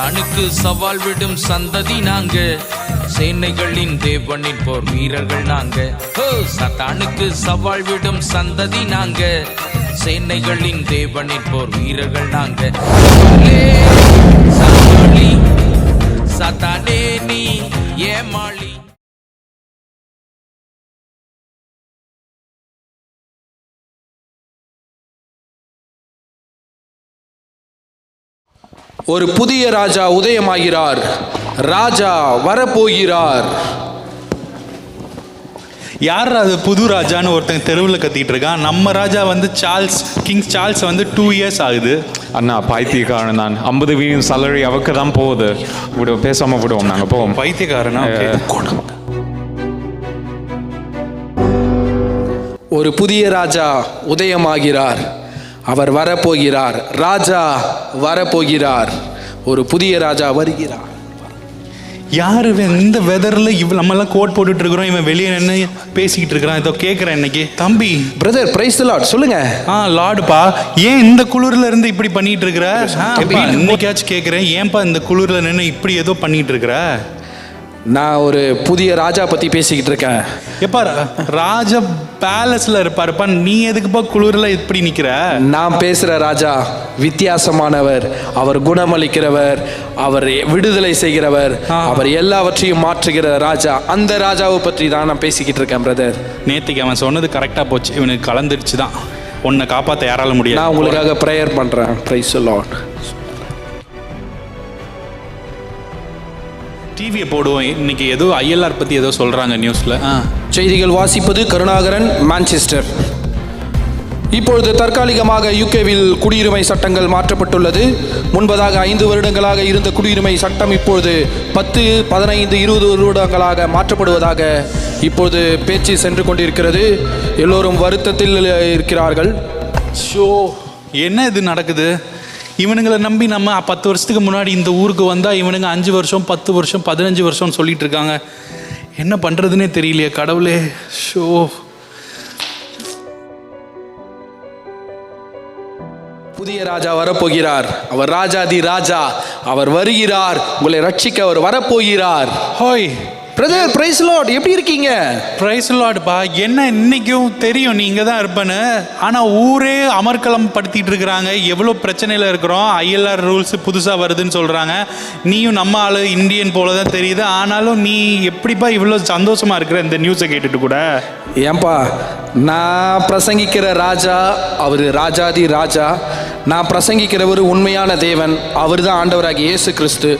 சத்தானுக்கு சவால் விடும் சந்ததி நாங்க, சேனைகளின் தேவனின் போர் வீரர்கள் நாங்க. சத்தானுக்கு சவால் விடும் சந்ததி நாங்க, சேனைகளின் தேவனின் போர் வீரர்கள் நாங்க. சத்தானே நீ ஏமாளி. ஒரு புதிய ராஜா உதயமாகிறார், ராஜா வரப்போகிறார். யார் அது புது ராஜான்னு ஒருத்தங்க தெருவில் கத்திட்டு இருக்கான். நம்ம ராஜா வந்து கிங் சார்ல்ஸ் வந்து 2 years ஆகுது. அண்ணா பைத்தியக்காரன் தான். 50 வீதம் salary அவருக்கு தான் போகுது. பேசாம விடுவோம், நாங்கள் போவோம். பைத்தியக்காரனா? ஒரு புதிய ராஜா உதயமாகிறார், அவர் வரப்போகிறார், ராஜா வரப்போகிறார். ஒரு புதிய ராஜா வருகிறார். யாரு இந்த வெதர்ல நம்மெல்லாம் கோட் போட்டுட்டு இருக்கிறோம், இவன் வெளியே நின்று பேசிக்கிட்டு இருக்கிறான். இதோ கேட்குறேன் இன்னைக்கு. தம்பி பிரதர், பிரைஸ் தி லார்ட். சொல்லுங்க. லார்டுப்பா, ஏன் இந்த குளிர்ல இருந்து இப்படி பண்ணிட்டு இருக்கிற? இன்னைக்காச்சும் கேட்குறேன், ஏன்பா இந்த குளிர்ல நின்று இப்படி ஏதோ பண்ணிட்டு இருக்கிற? நான் ஒரு புதிய ராஜா பத்தி பேசிக்கிட்டு இருக்கேன். எப்பா ராஜா பேலஸ்ல இருப்பாருப்பா, நீ எதுக்குப்பா குளிர்ல இப்படி நிக்கிற? நான் பேசுற ராஜா வித்தியாசமானவர். அவர் குணமளிக்கிறவர், அவர் விடுதலை செய்கிறவர், அவர் எல்லாவற்றையும் மாற்றுகிற ராஜா. அந்த ராஜாவை பற்றி தான் நான் பேசிக்கிட்டு இருக்கேன் பிரதர். நேத்திக்கு அவன் சொன்னது கரெக்டா போச்சு. இவனுக்கு கலந்துருச்சு தான். உன்னை காப்பாற்ற யாரால முடியாது. நான் உங்களுக்காக ப்ரேயர் பண்றேன். Praise the Lord. டிவியை போடுவோம். இன்னைக்கு ஏதோ ஐஎல்ஆர் பற்றி ஏதோ சொல்கிறாங்க நியூஸில். செய்திகள் வாசிப்பது கருணாகரன், மான்செஸ்டர். இப்பொழுது தற்காலிகமாக யூகேவில் குடியுரிமை சட்டங்கள் மாற்றப்பட்டுள்ளது. முன்பதாக 5 வருடங்களாக இருந்த குடியுரிமை சட்டம் இப்பொழுது 10, 15, 20 வருடங்களாக மாற்றப்படுவதாக இப்பொழுது பேச்சு சென்று கொண்டிருக்கிறது. எல்லோரும் வருத்தத்தில் இருக்கிறார்கள். என்ன இது நடக்குது? இவனுங்களை நம்பி நம்ம 10 வருஷத்துக்கு முன்னாடி இந்த ஊருக்கு வந்தால் இவனுங்க 5 வருஷம் 10 வருஷம் 15 வருஷம்னு சொல்லிட்டு இருக்காங்க. என்ன பண்ணுறதுன்னே தெரியலையே கடவுளே. புதிய ராஜா வரப்போகிறார். அவர் ராஜாதி ராஜா. அவர் வருகிறார். உங்களை ரட்சிக்க அவர் வரப்போகிறார். ஹோய் பிரதர், பிரைஸ் லார்ட். எப்படி இருக்கீங்க? பிரைஸ் லார்ட்பா. என்ன இன்னைக்கும் தெரியும் நீங்க தான் இருப்பேன்னு, ஆனால் ஊரே அமர்க்கலம் படுத்திட்டு இருக்கிறாங்க. எவ்வளோ பிரச்சனையில் இருக்கிறோம். ஐஎல்ஆர் ரூல்ஸ் புதுசாக வருதுன்னு சொல்கிறாங்க. நீயும் நம்ம ஆள் இந்தியன் போல தான் தெரியுது. ஆனாலும் நீ எப்படிப்பா இவ்வளோ சந்தோஷமா இருக்கிற இந்த நியூஸை கேட்டுட்டு கூட? ஏன்பா, நான் பிரசங்கிக்கிற ராஜா அவர் ராஜாதி ராஜா. நான் பிரசங்கிக்கிறவர் உண்மையான தேவன். அவர் தான் ஆண்டவராகிய இயேசு கிறிஸ்து.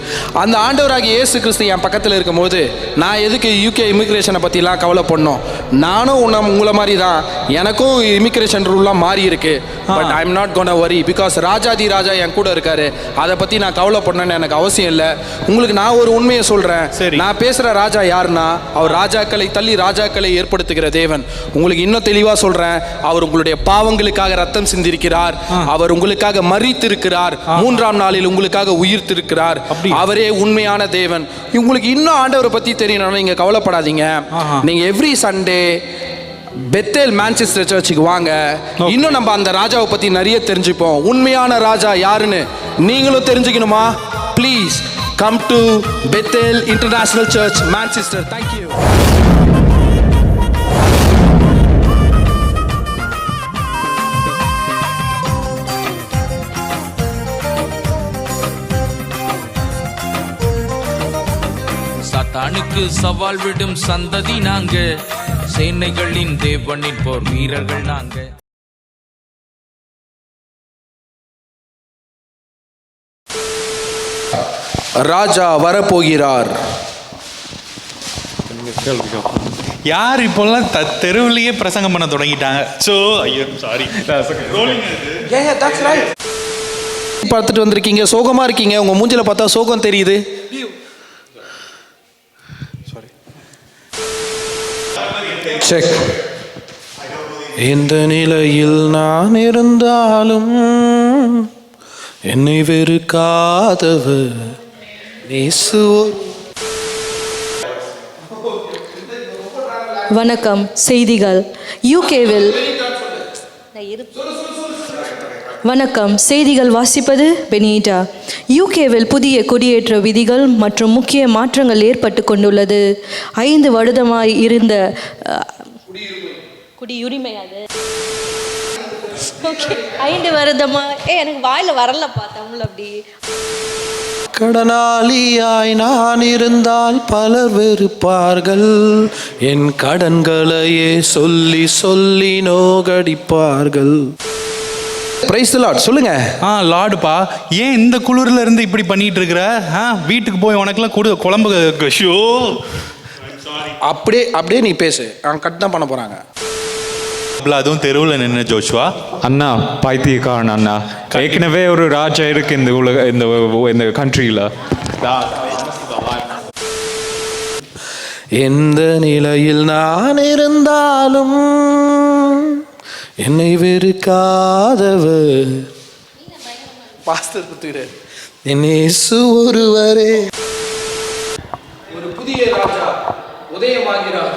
அந்த ஆண்டவராகிய இயேசு கிறிஸ்து என் பக்கத்தில் இருக்கும்போது நான் எதுக்கு யூகே இமிக்ரேஷனை பற்றிலாம் கவலைப்படணும்? நானும் உங்களை மாதிரி தான். எனக்கும் இமிக்ரேஷன் ரூல்லாம் மாறி இருக்கு. But I am not gonna worry, because ராஜாதி ராஜா என் கூட இருக்காரு. அதை பற்றி நான் கவலைப்படணும்னு எனக்கு அவசியம் இல்லை. உங்களுக்கு நான் ஒரு உண்மையை சொல்கிறேன். நான் பேசுகிற ராஜா யாருன்னா, அவர் ராஜாக்களை தள்ளி ராஜாக்களை ஏற்படுத்துகிற தேவன். உங்களுக்கு இன்னும் தெளிவாக சொல்கிறேன். அவர் உங்களுடைய பாவங்களுக்காக ரத்தம் சிந்திருக்கிறார். அவர் உங்களுக்காக மரித்திருக்கிறார். 3ஆம் நாளில் உங்களுக்காக உயிர்த்திருக்கிறார். அவரே உண்மையான தேவன். உங்களுக்கு இன்னும் ஆண்டவரை பற்றி தெரியணும்னா நீங்க கவலைப்படாதீங்க. நீங்க எவ்ரி சண்டே பெத்தேல் மான்செஸ்டர் சர்ச்சுக்கு வாங்க. இன்னும் நம்ம அந்த ராஜாவை பத்தி நிறைய தெரிஞ்சுப்போம். உண்மையான ராஜா யாருன்னு நீங்களும் தெரிஞ்சுக்கணுமா? Please come to Bethel International Church, Manchester. Thank you. சத்தானுக்கு சவால் விடும் சந்ததி நாங்க, சேனைகளின் தேவனின் போர் வீரர்கள் நாங்க. ராஜா வரப்போகிறார். யார் இப்போல்லாம் தெருவிலேயே பிரசங்கம் பண்ண தொடங்கிட்டாங்க. பார்த்துட்டு வந்திருக்கீங்க, சோகமா இருக்கீங்க. உங்க மூஞ்சில பார்த்தா சோகம் தெரியுது. செக். எந்த நிலையில் நான் இருந்தாலும் என்னை வெறுக்காதவர் இயேசு. வணக்கம். செய்திகள். யூகேவில் வணக்கம். செய்திகள் வாசிப்பது பெனிட்டா. யூகேவில் புதிய குடியேற்ற விதிகள் மற்றும் முக்கிய மாற்றங்கள் ஏற்பட்டு கொண்டுள்ளது. 5 வருடமாய் இருந்த குடியுரிமை அது ஓகே 5 வருடமா எனக்கு வாயில வரலப்பா தமிழ் அப்படி. கடனாளியாய் நான் இருந்தால் பலர் வெறுப்பார்கள், என் கடன்களையே சொல்லி சொல்லி நோகடிப்பார்கள். Praise the Lord. சொல்லுங்க. லார்டுப்பா, ஏன் இந்த குளிர்ல இருந்து இப்படி பண்ணிட்டு இருக்கிற? வீட்டுக்கு போய் உனக்கெல்லாம் குழம்பு ஷோ. அப்படியே நீ பேசு. கட் தான் பண்ண போறாங்க. அதுவும் தெருவில் நின்று ஜோஷுவா. அண்ணா பைத்தியக்காரன் அண்ணா. ஏற்கனவே ஒரு ராஜா இருக்கு இந்த உலக இந்த கண்ட்ரியில். எந்த நிலையில் நான் இருந்தாலும் என்னை வெறுக்காதவர் பாஸ்டர் குத்துகிறார். என் இயேசு ஒருவரே. ஒரு புதிய ராஜா உதயமாகிறார்.